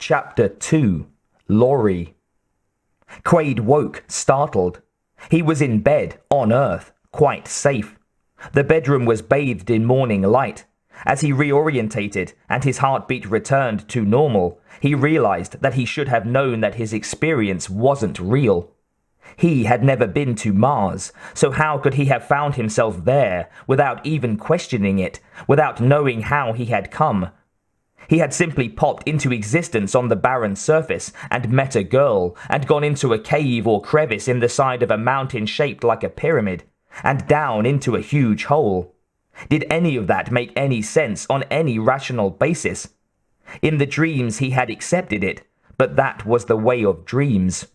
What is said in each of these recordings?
Chapter 2. Laurie. Quaid woke, startled. He was in bed, on Earth, quite safe. The bedroom was bathed in morning light. As he reorientated and his heartbeat returned to normal, he realized that he should have known that his experience wasn't real. He had never been to Mars, so how could he have found himself there without even questioning it, without knowing how he had come? He had simply popped into existence on the barren surface and met a girl and gone into a cave or crevice in the side of a mountain shaped like a pyramid, and down into a huge hole. Did any of that make any sense on any rational basis? In the dreams he had accepted it, but that was the way of dreams.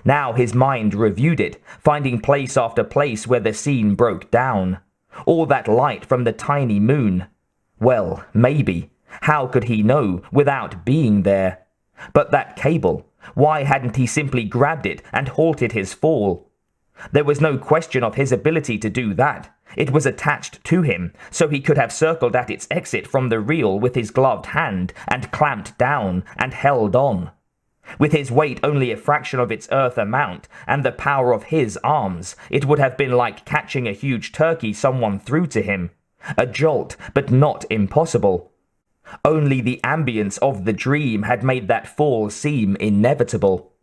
Now his mind reviewed it, finding place after place where the scene broke down. All that light from the tiny moon. Well, maybe. How could he know without being there? But that cable, why hadn't he simply grabbed it and halted his fall? There was no question of his ability to do that. It was attached to him, so he could have circled at its exit from the reel with his gloved hand and clamped down and held on. With his weight only a fraction of its Earth amount and the power of his arms, it would have been like catching a huge turkey someone threw to him. A jolt, but not impossible. Only the ambience of the dream had made that fall seem inevitable.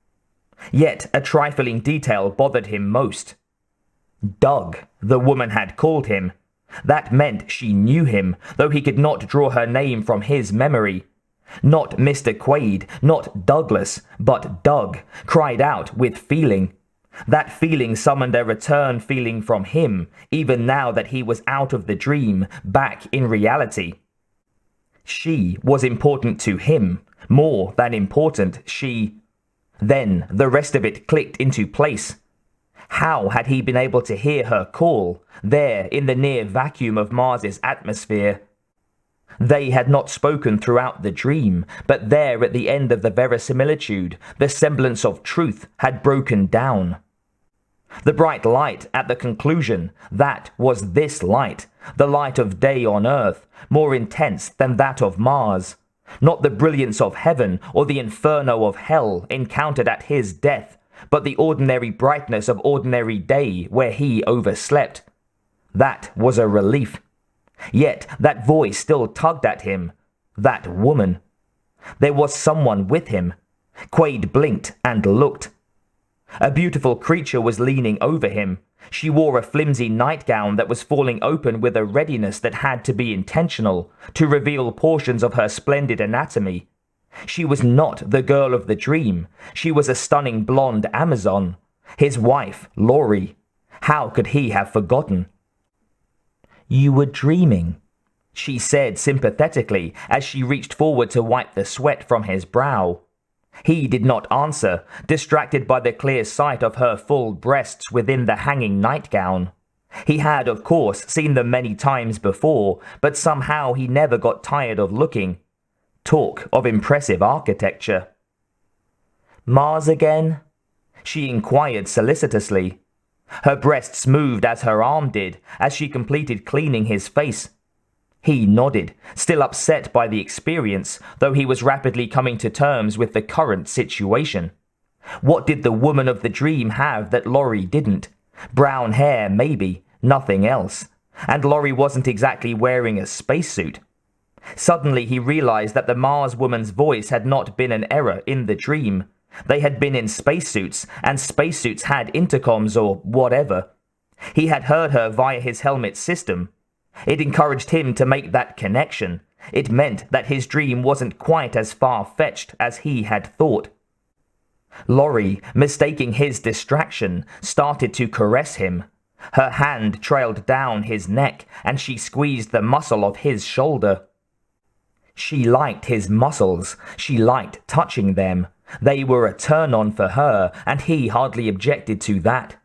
Yet a trifling detail bothered him most. Doug, the woman had called him. That meant she knew him, though he could not draw her name from his memory. Not Mr. Quaid, not Douglas, but Doug, cried out with feeling. That feeling summoned a return feeling from him, even now that he was out of the dream, back in reality. She was important to him, more than important, Then the rest of it clicked into place. How had he been able to hear her call, there in the near vacuum of Mars's atmosphere? They had not spoken throughout the dream, but there at the end of the verisimilitude, the semblance of truth had broken down. The bright light at the conclusion, that was this light, the light of day on Earth, more intense than that of Mars. Not the brilliance of heaven or the inferno of hell encountered at his death, but the ordinary brightness of ordinary day where he overslept. That was a relief. Yet that voice still tugged at him. That woman. There was someone with him. Quaid blinked and looked. A beautiful creature was leaning over him. She wore a flimsy nightgown that was falling open with a readiness that had to be intentional, to reveal portions of her splendid anatomy. She was not the girl of the dream. She was a stunning blonde Amazon. His wife, Laurie. How could he have forgotten? "You were dreaming," she said sympathetically as she reached forward to wipe the sweat from his brow. He did not answer, distracted by the clear sight of her full breasts within the hanging nightgown. He had, of course, seen them many times before, but somehow he never got tired of looking. Talk of impressive architecture. "Mars again?" she inquired solicitously. Her breasts moved as her arm did, as she completed cleaning his face. He nodded, still upset by the experience, though he was rapidly coming to terms with the current situation. What did the woman of the dream have that Laurie didn't? Brown hair, maybe, nothing else. And Laurie wasn't exactly wearing a spacesuit. Suddenly he realized that the Mars woman's voice had not been an error in the dream. They had been in spacesuits, and spacesuits had intercoms or whatever. He had heard her via his helmet system. It encouraged him to make that connection. It meant that his dream wasn't quite as far-fetched as he had thought. Laurie, mistaking his distraction, started to caress him. Her hand trailed down his neck, and she squeezed the muscle of his shoulder. She liked his muscles. She liked touching them. They were a turn-on for her, and he hardly objected to that.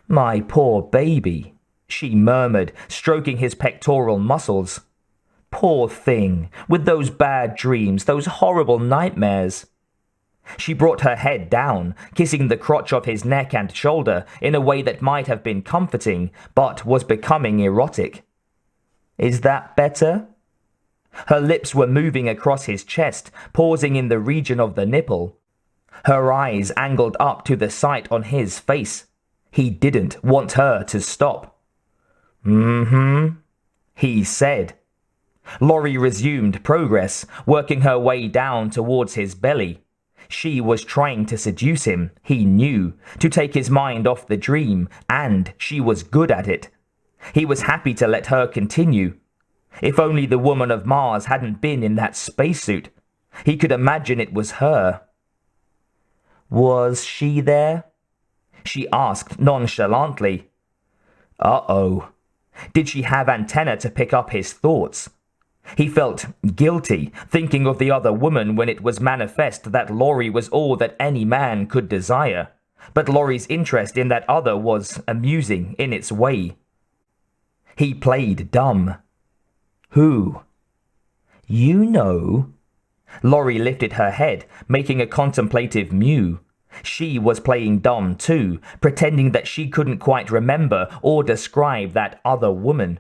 "My poor baby," she murmured, stroking his pectoral muscles. "Poor thing, with those bad dreams, those horrible nightmares." She brought her head down, kissing the crotch of his neck and shoulder in a way that might have been comforting, but was becoming erotic. "Is that better?" Her lips were moving across his chest, pausing in the region of the nipple. Her eyes angled up to the sight on his face. He didn't want her to stop. "Mm-hmm," he said. Laurie resumed progress, working her way down towards his belly. She was trying to seduce him, he knew, to take his mind off the dream, and she was good at it. He was happy to let her continue. If only the woman of Mars hadn't been in that spacesuit. He could imagine it was her. "Was she there?" she asked nonchalantly. Uh-oh. Did she have antenna to pick up his thoughts? He felt guilty, thinking of the other woman when it was manifest that Laurie was all that any man could desire. But Laurie's interest in that other was amusing in its way. He played dumb. "Who?" "You know." Laurie lifted her head, making a contemplative mew. She was playing dumb too, pretending that she couldn't quite remember or describe that other woman.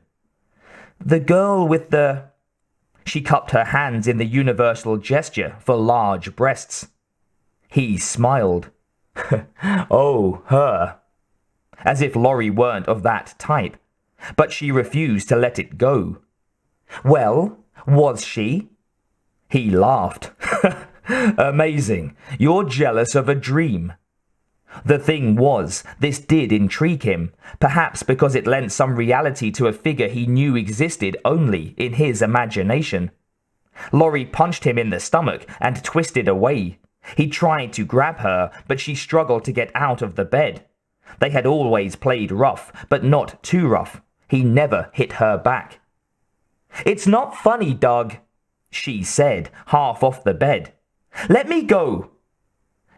"The girl with the..." She cupped her hands in the universal gesture for large breasts. He smiled. "Oh, her." As if Laurie weren't of that type. But she refused to let it go. "Well, was she?" He laughed. "Amazing. You're jealous of a dream." The thing was, this did intrigue him, perhaps because it lent some reality to a figure he knew existed only in his imagination. Laurie punched him in the stomach and twisted away. He tried to grab her, but she struggled to get out of the bed. They had always played rough, but not too rough. He never hit her back. "It's not funny, Doug," she said, half off the bed. "Let me go."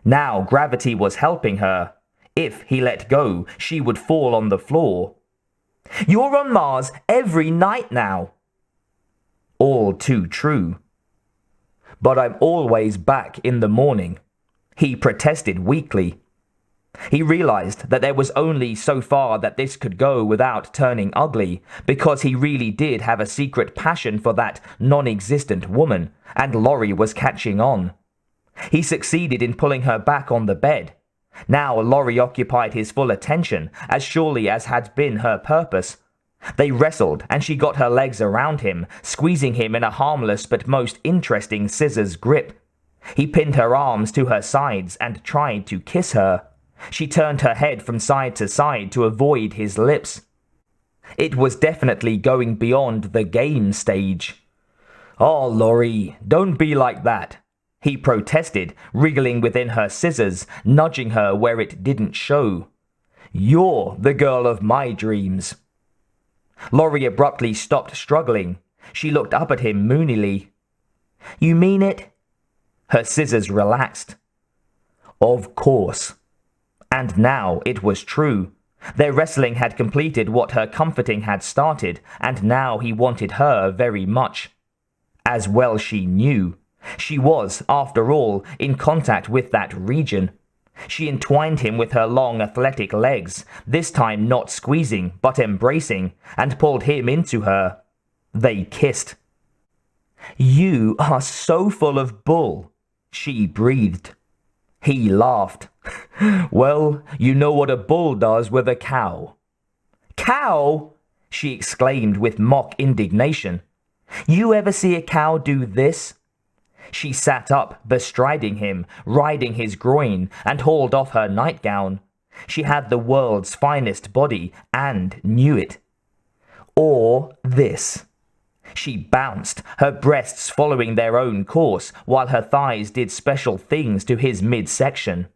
Now gravity was helping her. If he let go, she would fall on the floor. "You're on Mars every night now." All too true. "But I'm always back in the morning," he protested weakly. He realized that there was only so far that this could go without turning ugly, because he really did have a secret passion for that non-existent woman, and Laurie was catching on. He succeeded in pulling her back on the bed. Now Laurie occupied his full attention, as surely as had been her purpose. They wrestled, and she got her legs around him, squeezing him in a harmless but most interesting scissors grip. He pinned her arms to her sides and tried to kiss her. She turned her head from side to side to avoid his lips. It was definitely going beyond the game stage. "Oh, Laurie, don't be like that," he protested, wriggling within her scissors, nudging her where it didn't show. "You're the girl of my dreams." Laurie abruptly stopped struggling. She looked up at him moonily. "You mean it?" Her scissors relaxed. Of course. And now it was true. Their wrestling had completed what her comforting had started, and now he wanted her very much. As well she knew. She was, after all, in contact with that region. She entwined him with her long athletic legs, this time not squeezing, but embracing, and pulled him into her. They kissed. "You are so full of bull," she breathed. He laughed. "Well, you know what a bull does with a cow." "Cow?" she exclaimed with mock indignation. "You ever see a cow do this?" She sat up, bestriding him, riding his groin, and hauled off her nightgown. She had the world's finest body, and knew it. Or this. She bounced, her breasts following their own course, while her thighs did special things to his midsection.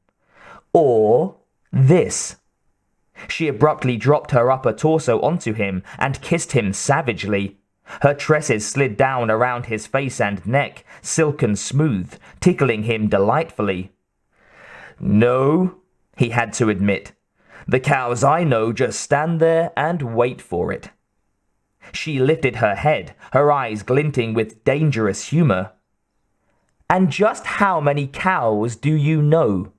Or this. She abruptly dropped her upper torso onto him and kissed him savagely. Her tresses slid down around his face and neck, silken smooth, tickling him delightfully. "No," he had to admit. "The cows I know just stand there and wait for it." She lifted her head, her eyes glinting with dangerous humor. "And just how many cows do you know?"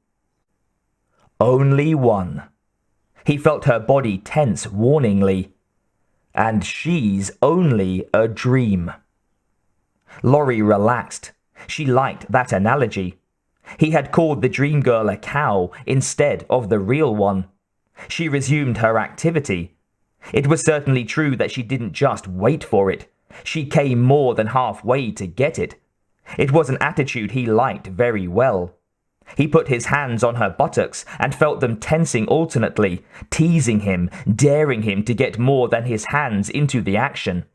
"Only one." He felt her body tense warningly. "And she's only a dream." Laurie relaxed. She liked that analogy. He had called the dream girl a cow instead of the real one. She resumed her activity. It was certainly true that she didn't just wait for it. She came more than halfway to get it. It was an attitude he liked very well. He put his hands on her buttocks and felt them tensing alternately, teasing him, daring him to get more than his hands into the action.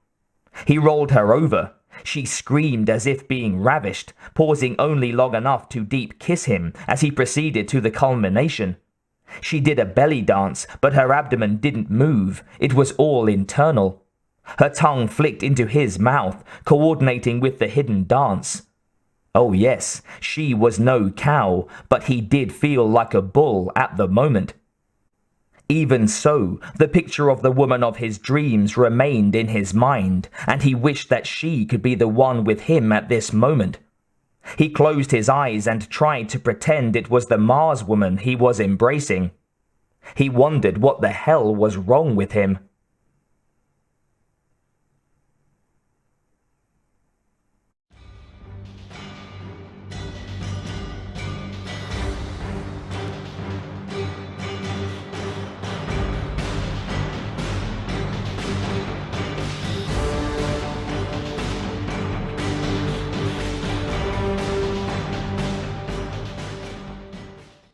He rolled her over. She screamed as if being ravished, pausing only long enough to deep kiss him as he proceeded to the culmination. She did a belly dance, but her abdomen didn't move. It was all internal. Her tongue flicked into his mouth, coordinating with the hidden dance. Oh yes, she was no cow, but he did feel like a bull at the moment. Even so, the picture of the woman of his dreams remained in his mind, and he wished that she could be the one with him at this moment. He closed his eyes and tried to pretend it was the Mars woman he was embracing. He wondered what the hell was wrong with him.